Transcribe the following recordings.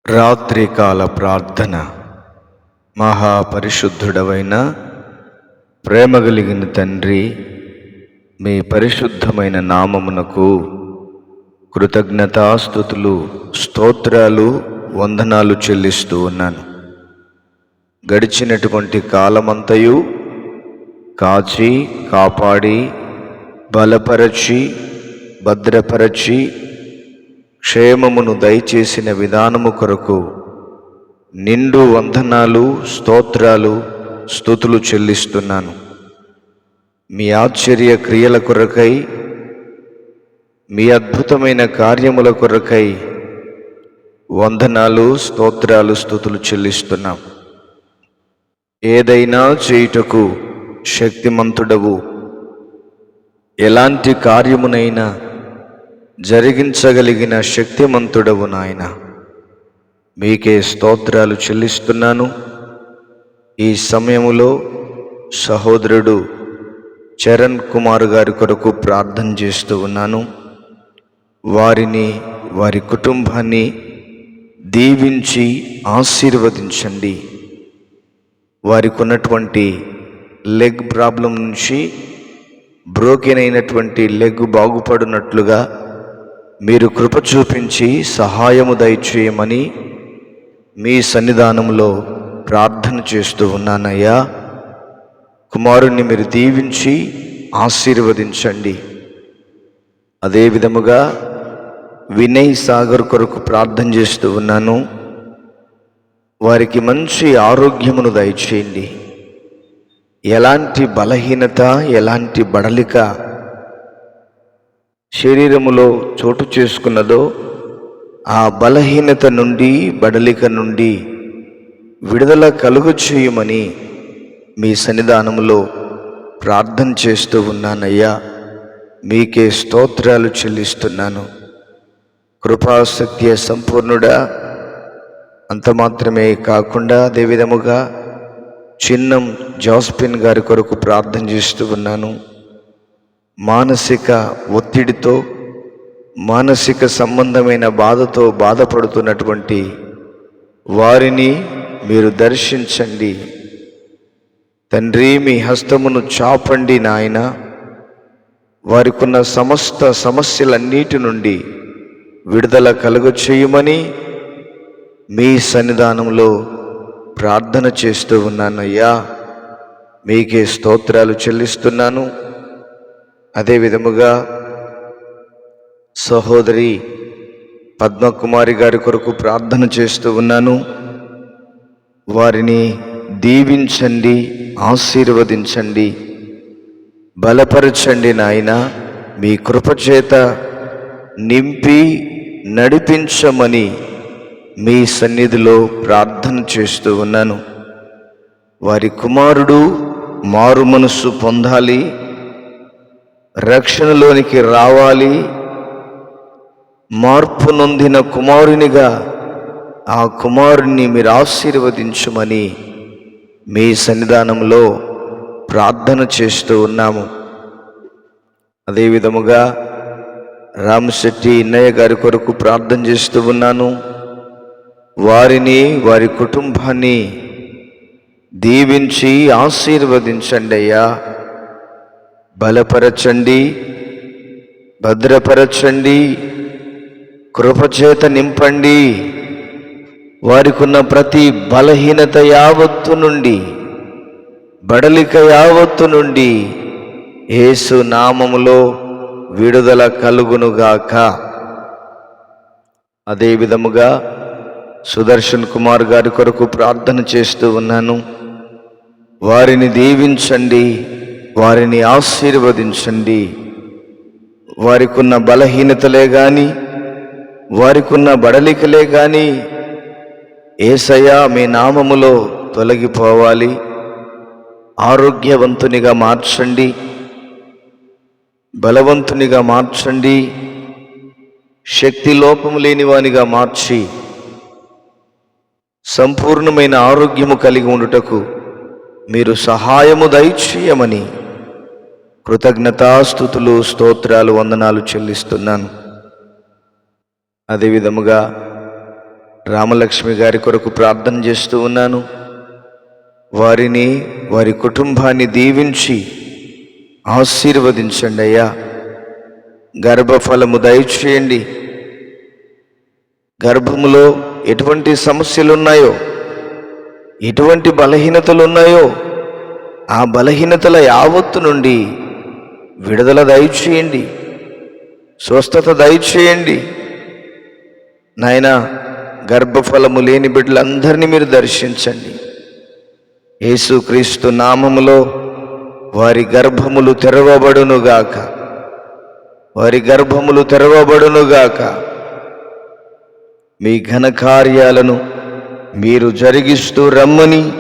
రాత్రికాల ప్రార్థన. మహాపరిశుద్ధుడవైన ప్రేమ కలిగిన తండ్రి, మీ పరిశుద్ధమైన నామమునకు కృతజ్ఞతాస్తుతులు, స్తోత్రాలు, వందనాలు చెల్లిస్తూ ఉన్నాను. గడిచినటువంటి కాలమంతయు కాచి కాపాడి బలపరచి భద్రపరచి క్షేమమును దయచేసిన విధానము కొరకు నిండు వందనాలు, స్తోత్రాలు, స్తుతులు చెల్లిస్తున్నాను. మీ ఆశ్చర్య క్రియల కొరకై, మీ అద్భుతమైన కార్యముల కొరకై వందనాలు, స్తోత్రాలు, స్తుతులు చెల్లిస్తున్నాం. ఏదైనా చేయుటకు శక్తిమంతుడవు, ఎలాంటి కార్యమునైనా జరిగించగలిగిన శక్తిమంతుడవు నాయన. మీకే స్తోత్రాలు చెల్లిస్తున్నాను. ఈ సమయములో సహోదరుడు చరణ్ కుమార్ గారి కొరకు ప్రార్థన చేస్తూ ఉన్నాను. వారిని, వారి కుటుంబాన్ని దీవించి ఆశీర్వదించండి. వారికి ఉన్నటువంటి లెగ్ ప్రాబ్లం నుంచి బ్రోకెన్ అయినటువంటి లెగ్ బాగుపడినట్లుగా మీరు కృప చూపించి సహాయము దయచేయమని మీ సన్నిధానంలో ప్రార్థన చేస్తూ ఉన్నానయ్యా. కుమారుణ్ణి మీరు దీవించి ఆశీర్వదించండి. అదే విధముగా వినయ్ సాగర్ కొరకు ప్రార్థన చేస్తూ ఉన్నాను. వారికి మంచి ఆరోగ్యమును దయచేయండి. ఎలాంటి బలహీనత, ఎలాంటి బడలిక శరీరములో చోటు చేసుకున్నదో ఆ బలహీనత నుండి, బడలిక నుండి విడుదల కలుగు చేయమని మీ సన్నిధానంలో ప్రార్థన చేస్తూ ఉన్నానయ్యా. మీకే స్తోత్రాలు చెల్లిస్తున్నాను. కృపాసక్తి సంపూర్ణుడా, అంత మాత్రమే కాకుండా అదే విధముగా చిన్నం జాస్పిన్ గారి కొరకు ప్రార్థన చేస్తూ ఉన్నాను. మానసిక ఒత్తిడితో, మానసిక సంబంధమైన బాధతో బాధపడుతున్నటువంటి వారిని మీరు దర్శించండి తండ్రి. మీ హస్తమును చాపండి నాయన. వారికున్న సమస్త సమస్యలన్నిటి నుండి విడుదల కలుగు చేయమని మీ సన్నిధానంలో ప్రార్థన చేస్తూ ఉన్నానయ్యా. మీకే స్తోత్రాలు చెల్లిస్తున్నాను. అదే విధముగా సహోదరి పద్మకుమారి గారి కొరకు ప్రార్థన చేస్తూ ఉన్నాను. వారిని దీవించండి, ఆశీర్వదించండి, బలపరచండి నాయన. మీ కృపచేత నింపి నడిపించమని మీ సన్నిధిలో ప్రార్థన చేస్తూ ఉన్నాను. వారి కుమారుడు మారు మనస్సు పొందాలి, రక్షణలోనికి రావాలి. మార్పు నొందిన కుమారునిగా ఆ కుమారుని మీరు ఆశీర్వదించమని మీ సన్నిధానంలో ప్రార్థన చేస్తూ ఉన్నాము. అదేవిధముగా రామశెట్టి ఇన్నయ్య గారి కొరకు ప్రార్థన చేస్తూ ఉన్నాను. వారిని, వారి కుటుంబాన్ని దీవించి ఆశీర్వదించండి అయ్యా. బలపరచండి, భద్రపరచండి, కృపచేత నింపండి. వారికి ఉన్న ప్రతి బలహీనత యావత్తు నుండి, బడలిక యావత్తు నుండి యేసు నామములో విడుదల కలుగునుగాక. అదే విధముగా సుదర్శన్ కుమార్ గారి కొరకు ప్రార్థన చేస్తూ ఉన్నాను. వారిని దీవించండి, వారిని ఆశీర్వదించండి. వారికున్న బలహీనతలే కానీ, వారికున్న బడలికలే కానీ యేసయ్యా మీ నామములో తొలగిపోవాలి. ఆరోగ్యవంతునిగా మార్చండి, బలవంతునిగా మార్చండి, శక్తి లోపము లేనివానిగా మార్చి సంపూర్ణమైన ఆరోగ్యము కలిగి ఉండుటకు మీరు సహాయము దయచేయమని కృతజ్ఞతాస్తుతులు, స్తోత్రాలు, వందనాలు చెల్లిస్తున్నాను. అదేవిధముగా రామలక్ష్మి గారి కొరకు ప్రార్థన చేస్తూ ఉన్నాను. వారిని, వారి కుటుంబాన్ని దీవించి ఆశీర్వదించండి అయ్యా. గర్భఫలము దయచేయండి. గర్భములో ఎటువంటి సమస్యలు ఉన్నాయో, ఎటువంటి బలహీనతలు ఉన్నాయో, ఆ బలహీనతల యావత్తు నుండి విడుదల దయచేయండి, స్వస్థత దయచేయండి. నాయనా, గర్భఫలము లేని బిడ్డలందరినీ మీరు దర్శించండి. యేసుక్రీస్తు నామములో వారి గర్భములు తెరవబడునుగాక, వారి గర్భములు తెరవబడునుగాక. మీ ఘనకార్యాలను మీరు జరిగిస్తూ రమ్మని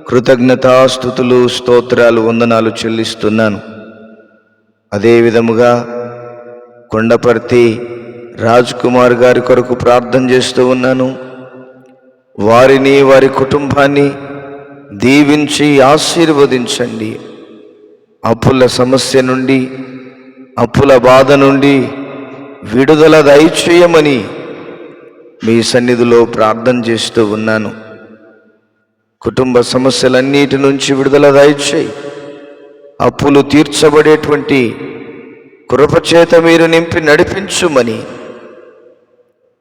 కృతజ్ఞతాస్తుతులు, స్తోత్రాలు, వందనాలు చెల్లిస్తున్నాను. అదే విధముగా కొండపర్తి రాజ్ కుమార్ గారి కొరకు ప్రార్థన చేస్తూ ఉన్నాను. వారిని, వారి కుటుంబాన్ని దీవించి ఆశీర్వదించండి. అప్పుల సమస్య నుండి, అప్పుల బాధ నుండి విడుదల దయచేయమని మీ సన్నిధిలో ప్రార్థన చేస్తూ ఉన్నాను. కుటుంబ సమస్యలన్నిటి నుంచి విడుదల దయచేయి. అప్పులు తీర్చబడేటువంటి కృపచేత మీరు నింపి నడిపించుమని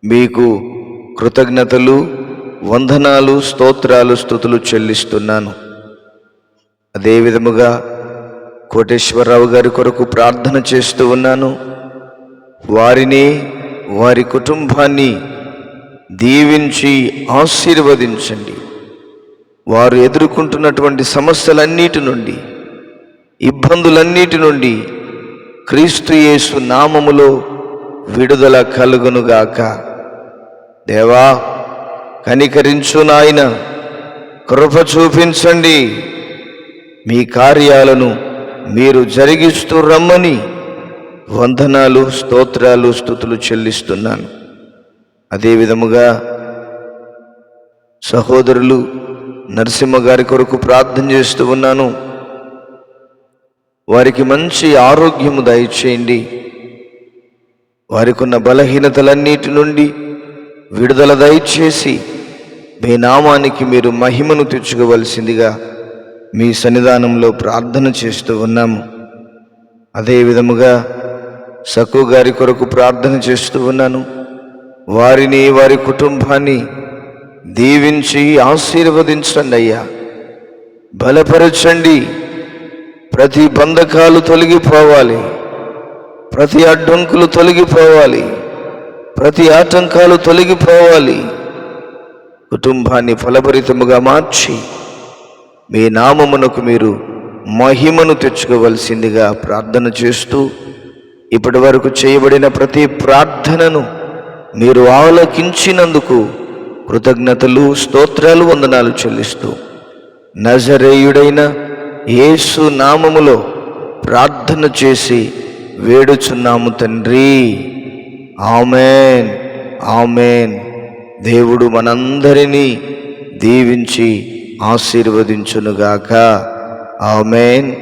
మీకు కృతజ్ఞతలు, వందనాలు, స్తోత్రాలు, స్తుతులు చెల్లిస్తున్నాను. అదే విధముగా కోటేశ్వరరావు గారి కొరకు ప్రార్థన చేస్తూ ఉన్నాను. వారిని, వారి కుటుంబాన్ని దీవించి ఆశీర్వదించండి. వారు ఎదుర్కొంటున్నటువంటి సమస్యలన్నిటి నుండి, ఇబ్బందులన్నిటి నుండి క్రీస్తు యేసు నామములో విడుదల కలుగునుగాక. దేవా, కనికరించు నాయన, కృప చూపించండి. మీ కార్యాలను మీరు జరిగిస్తూ రమ్మని వందనాలు, స్తోత్రాలు, స్తుతులు చెల్లిస్తున్నాను. అదే విధముగా సహోదరులు నరసింహ గారి కొరకు ప్రార్థన చేస్తూ ఉన్నాను. వారికి మంచి ఆరోగ్యము దయచేయండి. వారికి ఉన్న బలహీనతలన్నిటి నుండి విడుదల దయచేసి మీ నామానికి మీరు మహిమను తెచ్చుకోవలసిందిగా మీ సన్నిధానంలో ప్రార్థన చేస్తూ ఉన్నాము. అదే విధముగా సకు గారి కొరకు ప్రార్థన చేస్తూ ఉన్నాను. వారిని, వారి కుటుంబాన్ని దీవించి ఆశీర్వదించండి అయ్యా. బలపరచండి. ప్రతి బంధకాలు తొలగిపోవాలి, ప్రతి అడ్డంకులు తొలగిపోవాలి, ప్రతి ఆటంకాలు తొలగిపోవాలి. కుటుంబాన్ని ఫలభరితముగా మార్చి మీ నామమునకు మీరు మహిమను తెచ్చుకోవలసిందిగా ప్రార్థన చేస్తూ, ఇప్పటి వరకు చేయబడిన ప్రతి ప్రార్థనను మీరు ఆలకించినందుకు కృతజ్ఞతలు, స్తోత్రాలు, వందనాలు చెల్లిస్తూ నజరేయుడైన యేసు నామములో ప్రార్థన చేసి వేడుచున్నాము తండ్రి. ఆమేన్, ఆమేన్. దేవుడు మనందరినీ దీవించి ఆశీర్వదించునుగాక. ఆమేన్,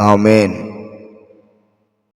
ఆమేన్.